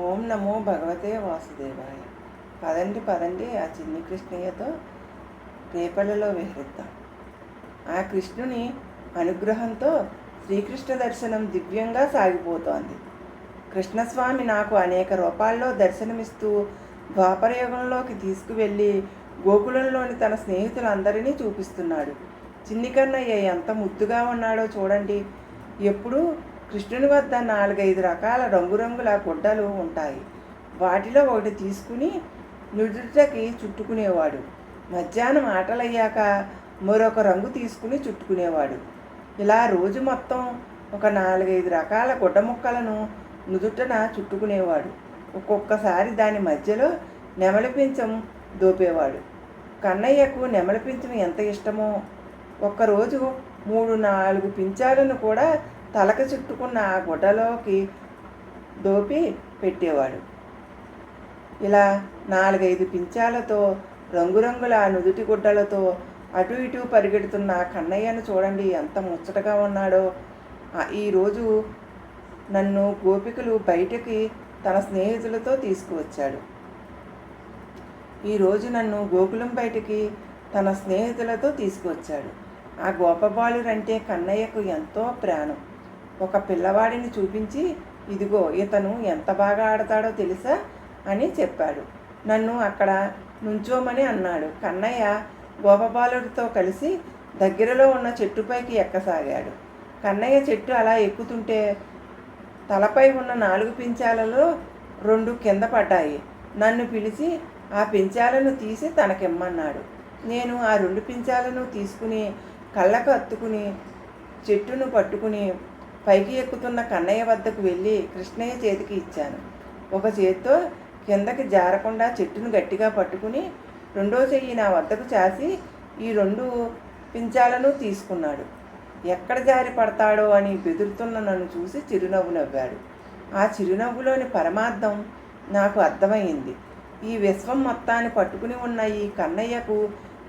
ఓం నమో భగవతే వాసుదేవాయ. పదండి పదండి ఆ చిన్ని కృష్ణయ్యతో రేపల్లలో విహరిద్దాం. ఆ కృష్ణుని అనుగ్రహంతో శ్రీకృష్ణ దర్శనం దివ్యంగా సాగిపోతోంది. కృష్ణస్వామి నాకు అనేక రూపాల్లో దర్శనమిస్తూ ద్వాపరయుగంలోకి తీసుకువెళ్ళి గోకులంలోని తన స్నేహితులందరినీ చూపిస్తున్నాడు. చిన్ని కన్నయ్య ఎంత ముద్దుగా ఉన్నాడో చూడండి. ఎప్పుడూ కృష్ణుని వద్ద 4-5 రకాల రంగురంగుల గుడ్డలు ఉంటాయి. వాటిలో ఒకటి తీసుకుని నుదుటకి చుట్టుకునేవాడు. మధ్యాహ్నం ఆటలయ్యాక మరొక రంగు తీసుకుని చుట్టుకునేవాడు. ఇలా రోజు మొత్తం ఒక 4-5 రకాల గుడ్డ ముక్కలను నుదుటన చుట్టుకునేవాడు. ఒక్కొక్కసారి దాని మధ్యలో నెమలి పించం దోపేవాడు. కన్నయ్యకు నెమలి పించం ఎంత ఇష్టమో. ఒక్కరోజు 3-4 పించాలను కూడా తలకు చుట్టుకున్న ఆ గుడ్డలోకి దోపి పెట్టేవాడు. ఇలా 4-5 పించాలతో రంగురంగుల నుదుటి గుడ్డలతో అటు ఇటు పరిగెడుతున్న కన్నయ్యను చూడండి ఎంత ముచ్చటగా ఉన్నాడో. ఈరోజు నన్ను గోపికలు బయటికి తన స్నేహితులతో తీసుకువచ్చాడు. ఈరోజు నన్ను గోకులం బయటికి తన స్నేహితులతో తీసుకువచ్చాడు. ఆ గోపబాలురంటే కన్నయ్యకు ఎంతో ప్రాణం. ఒక పిల్లవాడిని చూపించి, ఇదిగో ఇతను ఎంత బాగా ఆడతాడో తెలుసా అని చెప్పాడు. నన్ను అక్కడ నుంచోమని అన్నాడు. కన్నయ్య గోపబాలుడితో కలిసి దగ్గరలో ఉన్న చెట్టుపైకి ఎక్కసాగాడు. కన్నయ్య చెట్టు అలా ఎక్కుతుంటే తలపై ఉన్న 4 పించాలలో 2 కింద పడ్డాయి. నన్ను పిలిచి ఆ పించాలను తీసి తనకిమ్మన్నాడు. నేను ఆ 2 పించాలను తీసుకుని కళ్ళకు అత్తుకుని చెట్టును పట్టుకుని పైకి ఎక్కుతున్న కన్నయ్య వద్దకు వెళ్ళి కృష్ణయ్య చేతికి ఇచ్చాను. ఒక చేత్తో కిందకి జారకుండా చెట్టును గట్టిగా పట్టుకుని రెండో చెయ్యి నా వద్దకు చాసి ఈ 2 పించాలను తీసుకున్నాడు. ఎక్కడ జారి పడతాడో అని బెదురుతున్న నన్ను చూసి చిరునవ్వు నవ్వాడు. ఆ చిరునవ్వులోని పరమార్థం నాకు అర్థమైంది. ఈ విశ్వం మొత్తాన్ని పట్టుకుని ఉన్న ఈ కన్నయ్యకు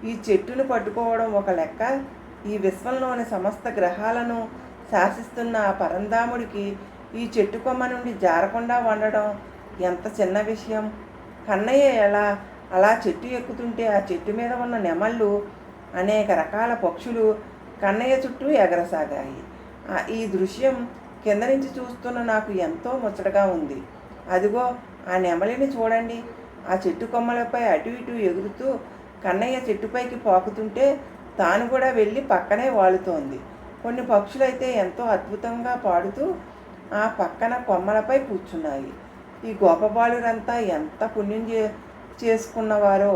ఈ చెట్టును పట్టుకోవడం ఒక లెక్క, ఈ విశ్వంలోని సమస్త గ్రహాలను శాసిస్తున్న ఆ పరంధాముడికి ఈ చెట్టు కొమ్మ నుండి జారకుండా ఉండడం ఎంత చిన్న విషయం. కన్నయ్య అలా చెట్టు ఎక్కుతుంటే ఆ చెట్టు మీద ఉన్న నెమళ్ళు, అనేక రకాల పక్షులు కన్నయ్య చుట్టూ ఎగరసాగాయి. ఈ దృశ్యం కింద నుంచి చూస్తున్న నాకు ఎంతో ముచ్చటగా ఉంది. అదిగో ఆ నెమలిని చూడండి. ఆ చెట్టు కొమ్మలపై అటు ఇటు ఎగురుతూ కన్నయ్య చెట్టుపైకి పాకుతుంటే తాను కూడా వెళ్ళి పక్కనే వాలుతోంది. కొన్ని పక్షులైతే ఎంతో అద్భుతంగా పాడుతూ ఆ పక్కన కొమ్మలపై కూర్చున్నాయి. ఈ గోపబాలురంతా ఎంత పుణ్యం చేసుకున్నవారో.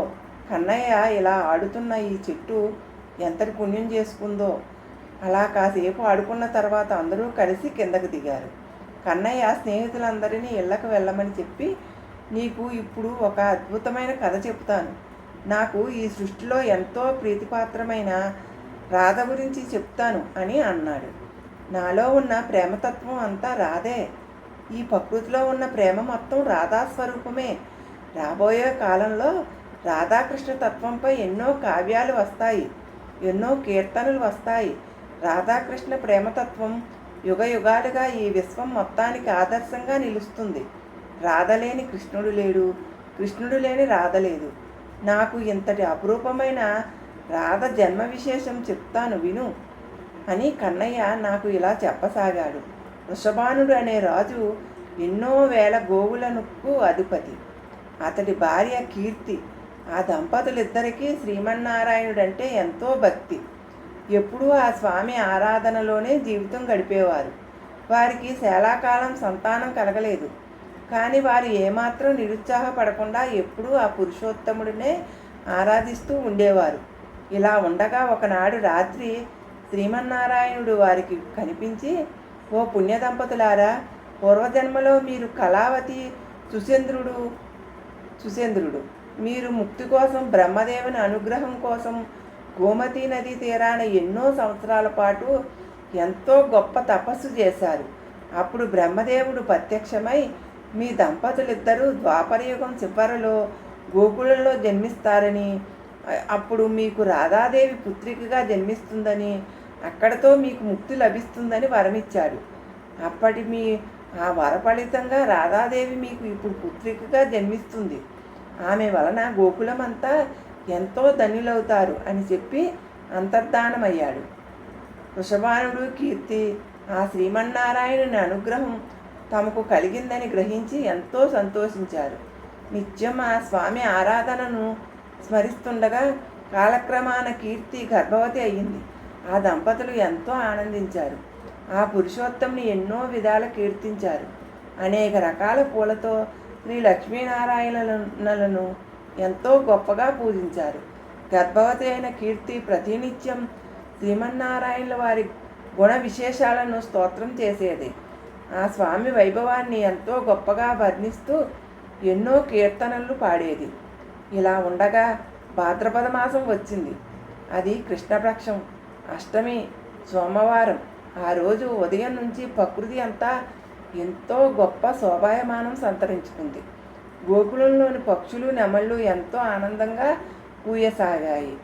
కన్నయ్య ఇలా ఆడుతున్న ఈ చెట్టు ఎంతటి పుణ్యం చేసుకుందో. అలా కాసేపు ఆడుకున్న తర్వాత అందరూ కలిసి కిందకు దిగారు. కన్నయ్య స్నేహితులందరినీ ఇళ్ళకు వెళ్ళమని చెప్పి, నీకు ఇప్పుడు ఒక అద్భుతమైన కథ చెప్తాను. నాకు ఈ సృష్టిలో ఎంతో ప్రీతిపాత్రమైన రాధ గురించి చెప్తాను అని అన్నాడు. నాలో ఉన్న ప్రేమతత్వం అంతా రాధే. ఈ ప్రకృతిలో ఉన్న ప్రేమ మొత్తం రాధాస్వరూపమే. రాబోయే కాలంలో రాధాకృష్ణ తత్వంపై ఎన్నో కావ్యాలు వస్తాయి, ఎన్నో కీర్తనలు వస్తాయి. రాధాకృష్ణ ప్రేమతత్వం యుగ యుగాలుగా ఈ విశ్వం మొత్తానికి ఆదర్శంగా నిలుస్తుంది. రాధ లేని కృష్ణుడు లేడు, కృష్ణుడు లేని రాధ లేదు. నాకు ఇంతటి అపురూపమైన రాధ జన్మ విశేషం చెప్తాను విను అని కన్నయ్య నాకు ఇలా చెప్పసాగాడు. వృషభానుడు అనే రాజు ఎన్నో వేల గోవులకు అధిపతి. అతడి భార్య కీర్తి. ఆ దంపతులిద్దరికీ శ్రీమన్నారాయణుడంటే ఎంతో భక్తి. ఎప్పుడూ ఆ స్వామి ఆరాధనలోనే జీవితం గడిపేవారు. వారికి చాలాకాలం సంతానం కలగలేదు. కానీ వారు ఏమాత్రం నిరుత్సాహపడకుండా ఎప్పుడూ ఆ పురుషోత్తముడినే ఆరాధిస్తూ ఉండేవారు. ఇలా ఉండగా ఒకనాడు రాత్రి శ్రీమన్నారాయణుడు వారికి కనిపించి, ఓ పుణ్య దంపతులారా, పూర్వజన్మలో మీరు కళావతి సుసేంద్రుడు. మీరు ముక్తి కోసం బ్రహ్మదేవుని అనుగ్రహం కోసం గోమతీ నదీ తీరాన ఎన్నో సంవత్సరాల పాటు ఎంతో గొప్ప తపస్సు చేశారు. అప్పుడు బ్రహ్మదేవుడు ప్రత్యక్షమై, మీ దంపతులిద్దరూ ద్వాపరయుగం చివరలో గోకులంలో జన్మిస్తారని, అప్పుడు మీకు రాధాదేవి పుత్రికగా జన్మిస్తుందని, అక్కడతో మీకు ముక్తి లభిస్తుందని వరమిచ్చాడు. ఆ వర ఫలితంగా రాధాదేవి మీకు ఇప్పుడు పుత్రికగా జన్మిస్తుంది. ఆమె వలన గోకులమంతా ఎంతో ధన్యులవుతారు అని చెప్పి అంతర్ధానమయ్యాడు. వృషభానుడు కీర్తి ఆ శ్రీమన్నారాయణుని అనుగ్రహం తమకు కలిగిందని గ్రహించి ఎంతో సంతోషించారు. నిత్యం ఆ స్వామి ఆరాధనను స్మరిస్తుండగా కాలక్రమాన కీర్తి గర్భవతి అయ్యింది. ఆ దంపతులు ఎంతో ఆనందించారు. ఆ పురుషోత్తముని ఎన్నో విధాల కీర్తించారు. అనేక రకాల పూలతో శ్రీ లక్ష్మీనారాయణలను ఎంతో గొప్పగా పూజించారు. గర్భవతి అయిన కీర్తి ప్రతినిత్యం శ్రీమన్నారాయణుల వారి గుణ విశేషాలను స్తోత్రం చేసేది. ఆ స్వామి వైభవాన్ని ఎంతో గొప్పగా వర్ణిస్తూ ఎన్నో కీర్తనలు పాడేది. ఇలా ఉండగా భాద్రపద మాసం వచ్చింది. అది కృష్ణపక్షం అష్టమి సోమవారం. ఆ రోజు ఉదయం నుంచి ప్రకృతి అంతా ఎంతో గొప్ప శోభాయమానం సంతరించుకుంది. గోకులంలోని పక్షులు నెమళ్ళు ఎంతో ఆనందంగా పూయసాగాయి.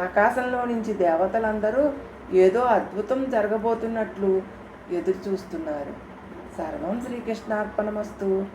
ఆకాశంలో నుంచి దేవతలందరూ ఏదో అద్భుతం జరగబోతున్నట్లు ఎదురు చూస్తున్నారు. సర్వం శ్రీకృష్ణార్పణమస్తు.